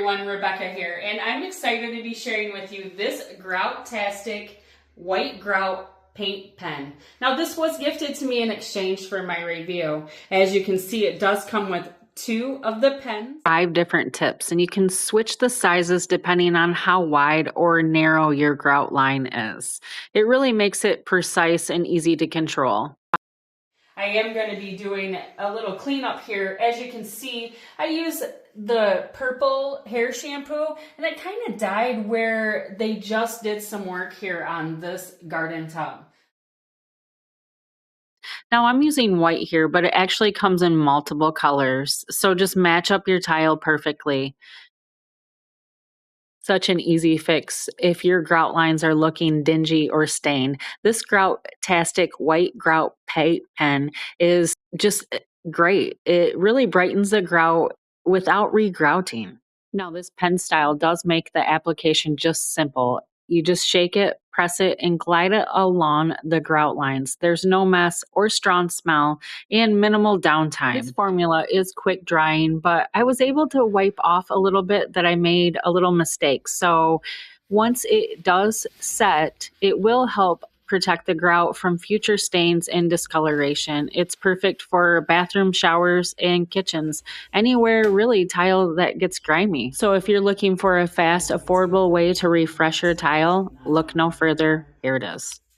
everyone, Rebecca here, and I'm excited to be sharing with you this Groutastic white grout paint pen. Now this was gifted to me in exchange for my review. As you can see, it does come with 2 of the pens. 5 different tips, and you can switch the sizes depending on how wide or narrow your grout line is. It really makes it precise and easy to control. I am going to be doing a little cleanup here. As you can see, I use the purple hair shampoo, and it kind of dyed where they just did some work here on this garden tub. Now I'm using white here, but it actually comes in multiple colors, so just match up your tile perfectly. Such an easy fix if your grout lines are looking dingy or stained. This Groutastic white grout paint pen is just great. It really brightens the grout without re-grouting. Now this pen style does make the application just simple. You just shake it, press it, and glide it along the grout lines. There's no mess or strong smell and minimal downtime. This formula is quick drying, but I was able to wipe off a little bit that I made a little mistake. So once it does set, it will help protect the grout from future stains and discoloration. It's perfect for bathroom, showers, and kitchens. Anywhere really tile that gets grimy. So if you're looking for a fast, affordable way to refresh your tile, look no further. Here it is.